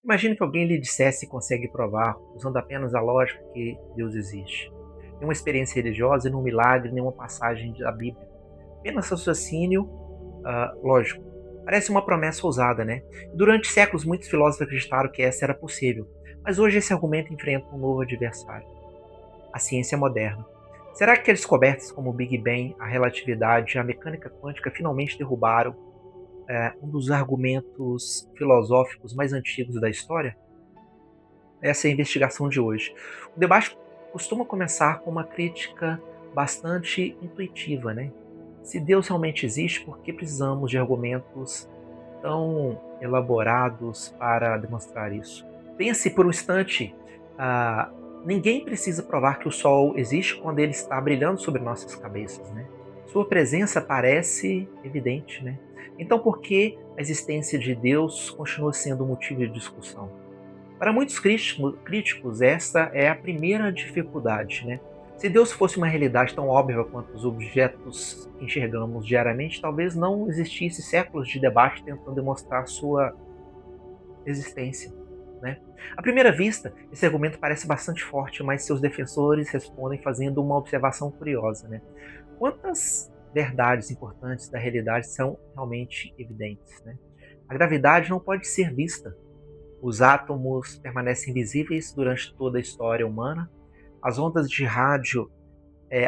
Imagine que alguém lhe dissesse que consegue provar, usando apenas a lógica, que Deus existe. Nenhuma experiência religiosa, nenhum milagre, nenhuma passagem da Bíblia. Apenas raciocínio lógico. Parece uma promessa ousada, né? Durante séculos, muitos filósofos acreditaram que essa era possível. Mas hoje esse argumento enfrenta um novo adversário: a ciência moderna. Será que descobertas como o Big Bang, a relatividade e a mecânica quântica finalmente derrubaram um dos argumentos filosóficos mais antigos da história? Essa é a investigação de hoje. O debate costuma começar com uma crítica bastante intuitiva, né? Se Deus realmente existe, por que precisamos de argumentos tão elaborados para demonstrar isso? Pense por um instante, ah, ninguém precisa provar que o Sol existe quando ele está brilhando sobre nossas cabeças, né? Sua presença parece evidente, né? Então por que a existência de Deus continua sendo motivo de discussão? Para muitos críticos, esta é a primeira dificuldade, né? Se Deus fosse uma realidade tão óbvia quanto os objetos que enxergamos diariamente, talvez não existisse séculos de debate tentando demonstrar sua existência, né? À primeira vista, esse argumento parece bastante forte, mas seus defensores respondem fazendo uma observação curiosa, né? Quantas verdades importantes da realidade são realmente evidentes, né? A gravidade não pode ser vista. Os átomos permanecem visíveis durante toda a história humana. As ondas de rádio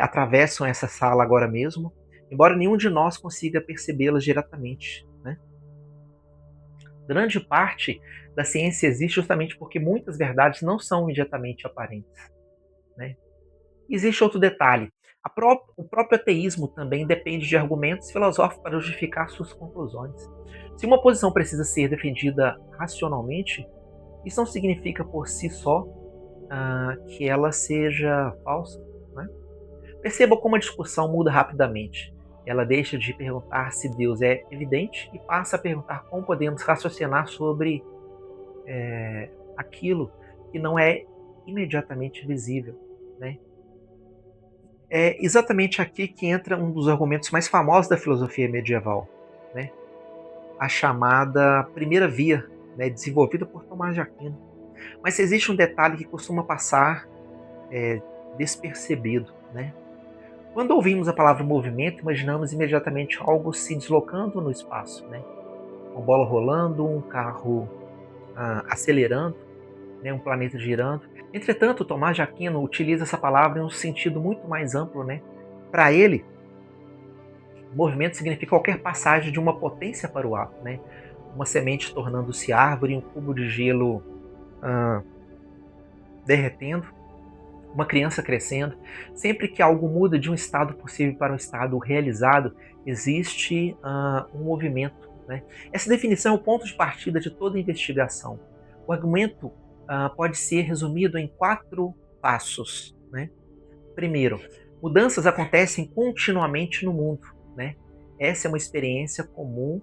atravessam essa sala agora mesmo, embora nenhum de nós consiga percebê-las diretamente, né? Grande parte da ciência existe justamente porque muitas verdades não são imediatamente aparentes, né? Existe outro detalhe. O próprio ateísmo também depende de argumentos filosóficos para justificar suas conclusões. Se uma posição precisa ser defendida racionalmente, isso não significa por si só que ela seja falsa, né? Perceba como a discussão muda rapidamente. Ela deixa de perguntar se Deus é evidente e passa a perguntar como podemos raciocinar sobre aquilo que não é imediatamente visível, né? É exatamente aqui que entra um dos argumentos mais famosos da filosofia medieval, né? A chamada primeira via, né, desenvolvida por Tomás de Aquino. Mas existe um detalhe que costuma passar despercebido, né? Quando ouvimos a palavra movimento, imaginamos imediatamente algo se deslocando no espaço, né? Uma bola rolando, um carro acelerando, né? Um planeta girando. Entretanto, Tomás de Aquino utiliza essa palavra em um sentido muito mais amplo, né? Para ele, movimento significa qualquer passagem de uma potência para o ato, né? Uma semente tornando-se árvore, um cubo de gelo derretendo, uma criança crescendo. Sempre que algo muda de um estado possível para um estado realizado, existe um movimento, né? Essa definição é o ponto de partida de toda investigação. O argumento pode ser resumido em 4 passos, né? Primeiro, mudanças acontecem continuamente no mundo, né? Essa é uma experiência comum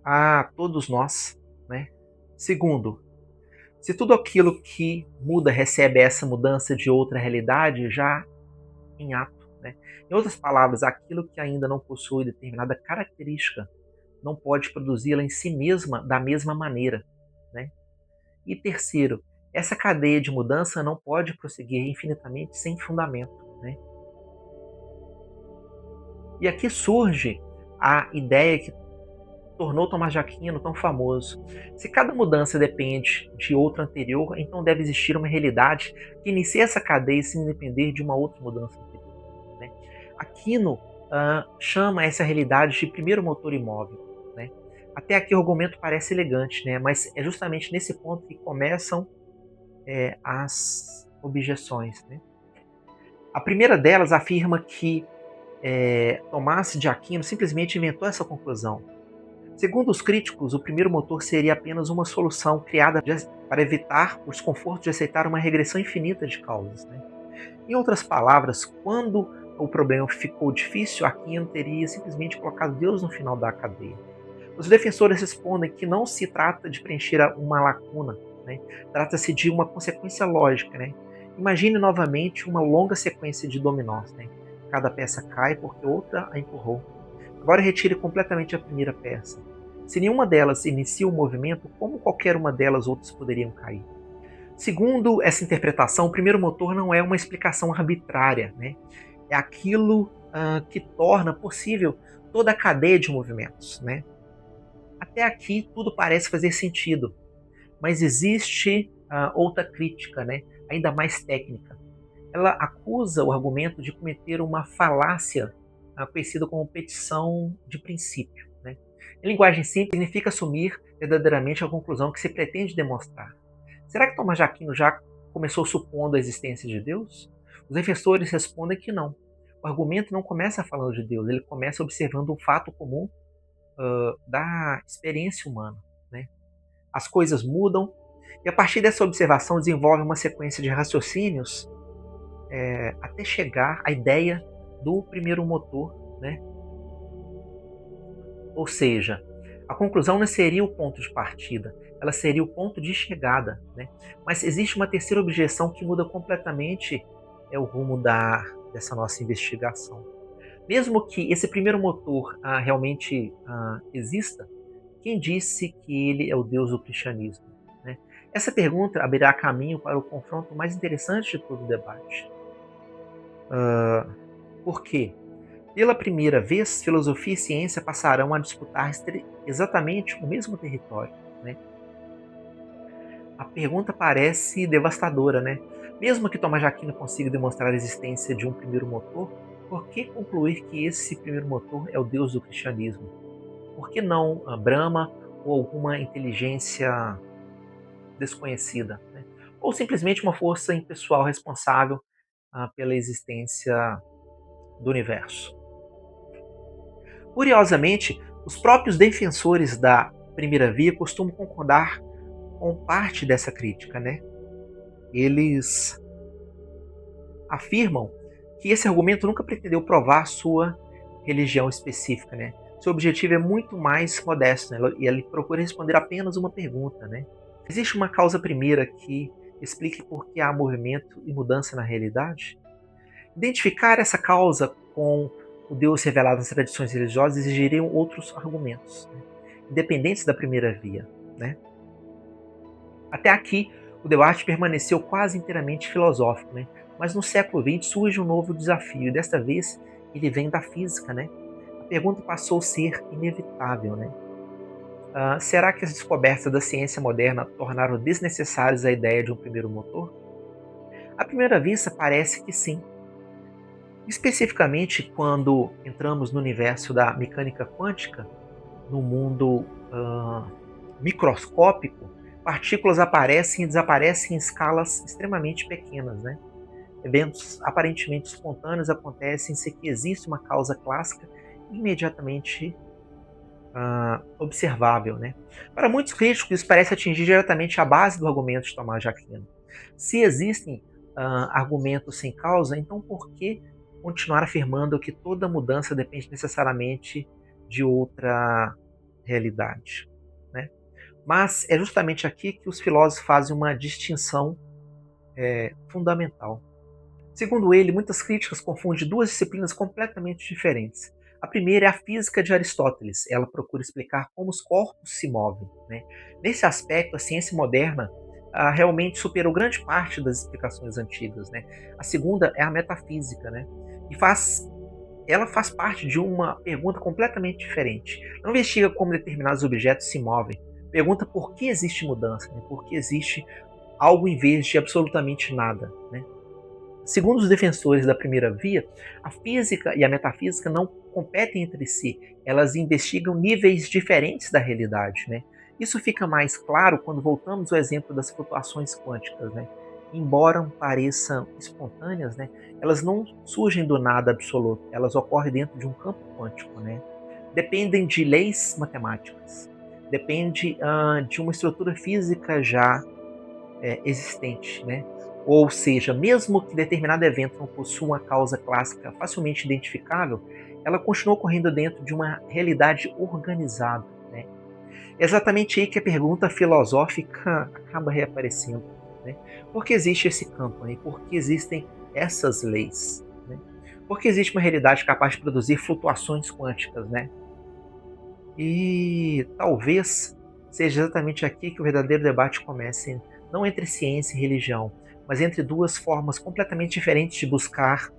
a todos nós, né? Segundo, se tudo aquilo que muda recebe essa mudança de outra realidade já em ato, né? Em outras palavras, aquilo que ainda não possui determinada característica não pode produzi-la em si mesma da mesma maneira, né? E terceiro, essa cadeia de mudança não pode prosseguir infinitamente sem fundamento, né? E aqui surge a ideia que tornou Tomás de Aquino tão famoso. Se cada mudança depende de outra anterior, então deve existir uma realidade que inicia essa cadeia sem depender de uma outra mudança anterior, né? Aquino chama essa realidade de primeiro motor imóvel, né? Até aqui o argumento parece elegante, né? Mas é justamente nesse ponto que começam as objeções, né? A primeira delas afirma que Tomás de Aquino simplesmente inventou essa conclusão. Segundo os críticos, o primeiro motor seria apenas uma solução criada para evitar o desconforto de aceitar uma regressão infinita de causas, né? Em outras palavras, quando o problema ficou difícil, Aquino teria simplesmente colocado Deus no final da cadeia. Os defensores respondem que não se trata de preencher uma lacuna, né? Trata-se de uma consequência lógica, né? Imagine novamente uma longa sequência de dominós, né? Cada peça cai porque outra a empurrou. Agora retire completamente a primeira peça. Se nenhuma delas inicia o movimento, como qualquer uma delas outras poderiam cair? Segundo essa interpretação, o primeiro motor não é uma explicação arbitrária, né? É aquilo que torna possível toda a cadeia de movimentos, né? Até aqui tudo parece fazer sentido, mas existe outra crítica, né? Ainda mais técnica. Ela acusa o argumento de cometer uma falácia conhecida como petição de princípio, né? Em linguagem simples, significa assumir verdadeiramente a conclusão que se pretende demonstrar. Será que Tomás de Aquino já começou supondo a existência de Deus? Os defensores respondem que não. O argumento não começa falando de Deus, ele começa observando um fato comum da experiência humana, né? As coisas mudam e a partir dessa observação desenvolve uma sequência de raciocínios até chegar à ideia do primeiro motor, né? Ou seja, a conclusão não seria o ponto de partida, ela seria o ponto de chegada, né? Mas existe uma terceira objeção que muda completamente o rumo dessa nossa investigação. Mesmo que esse primeiro motor realmente exista, quem disse que ele é o Deus do cristianismo, né? Essa pergunta abrirá caminho para o confronto mais interessante de todo o debate. Por quê? Pela primeira vez, filosofia e ciência passarão a disputar exatamente o mesmo território, né? A pergunta parece devastadora, né? Mesmo que Tomás de Aquino consiga demonstrar a existência de um primeiro motor, por que concluir que esse primeiro motor é o Deus do cristianismo? Por que não a Brahma ou alguma inteligência desconhecida, né? Ou simplesmente uma força impessoal responsável pela existência do universo? Curiosamente, os próprios defensores da primeira via costumam concordar com parte dessa crítica, né? Eles afirmam que esse argumento nunca pretendeu provar sua religião específica, né? Seu objetivo é muito mais modesto, né? E ele procura responder apenas uma pergunta, né? Existe uma causa primeira que explique por que há movimento e mudança na realidade? Identificar essa causa com o Deus revelado nas tradições religiosas exigiriam outros argumentos, né? Independentes da primeira via, né? Até aqui, o debate permaneceu quase inteiramente filosófico, né? Mas no século XX surge um novo desafio, e desta vez ele vem da física, né? A pergunta passou a ser inevitável, né? Será que as descobertas da ciência moderna tornaram desnecessárias a ideia de um primeiro motor? À primeira vista, parece que sim. Especificamente quando entramos no universo da mecânica quântica, no mundo microscópico, partículas aparecem e desaparecem em escalas extremamente pequenas, né? Eventos aparentemente espontâneos acontecem sem que exista uma causa clássica imediatamente observável, né? Para muitos críticos, isso parece atingir diretamente a base do argumento de Tomás de Aquino. Se existem argumentos sem causa, então por que continuar afirmando que toda mudança depende necessariamente de outra realidade, né? Mas é justamente aqui que os filósofos fazem uma distinção fundamental. Segundo ele, muitas críticas confundem duas disciplinas completamente diferentes. A primeira é a física de Aristóteles. Ela procura explicar como os corpos se movem, né? Nesse aspecto, a ciência moderna realmente superou grande parte das explicações antigas, né? A segunda é a metafísica, né? E ela faz parte de uma pergunta completamente diferente. Não investiga como determinados objetos se movem. Pergunta por que existe mudança, né? Por que existe algo em vez de absolutamente nada, né? Segundo os defensores da primeira via, a física e a metafísica não competem entre si, elas investigam níveis diferentes da realidade, né? Isso fica mais claro quando voltamos ao exemplo das flutuações quânticas, né? Embora pareçam espontâneas, né, elas não surgem do nada absoluto, elas ocorrem dentro de um campo quântico, né? Dependem de leis matemáticas, depende de uma estrutura física já existente, né? Ou seja, mesmo que determinado evento não possua uma causa clássica facilmente identificável, ela continua ocorrendo dentro de uma realidade organizada, né? É exatamente aí que a pergunta filosófica acaba reaparecendo, né? Por que existe esse campo, né? Por que existem essas leis, né? Por que existe uma realidade capaz de produzir flutuações quânticas, né? E talvez seja exatamente aqui que o verdadeiro debate comece, não entre ciência e religião, mas entre duas formas completamente diferentes de buscar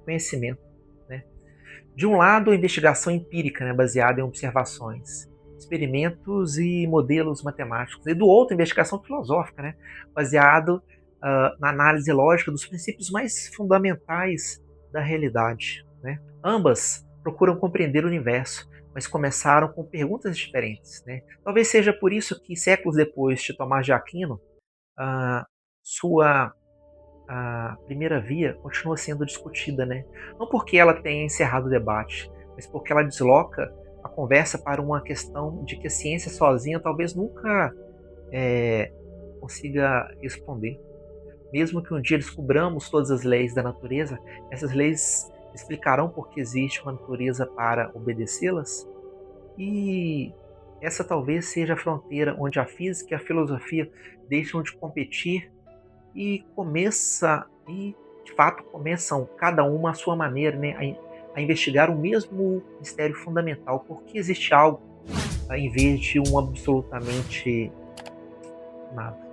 conhecimento, né? De um lado, a investigação empírica, né, baseada em observações, experimentos e modelos matemáticos. E do outro, a investigação filosófica, né, baseado na análise lógica dos princípios mais fundamentais da realidade. Né? Ambas procuram compreender o universo, mas começaram com perguntas diferentes. Né? Talvez seja por isso que, séculos depois de Tomás de Aquino, sua a primeira via continua sendo discutida, né? Não porque ela tenha encerrado o debate, mas porque ela desloca a conversa para uma questão de que a ciência sozinha talvez nunca consiga responder. Mesmo que um dia descobramos todas as leis da natureza, essas leis explicarão por que existe uma natureza para obedecê-las? E essa talvez seja a fronteira onde a física e a filosofia deixam de competir e de fato começam cada uma à sua maneira, né, a investigar o mesmo mistério fundamental, por que existe algo em vez de um absolutamente nada.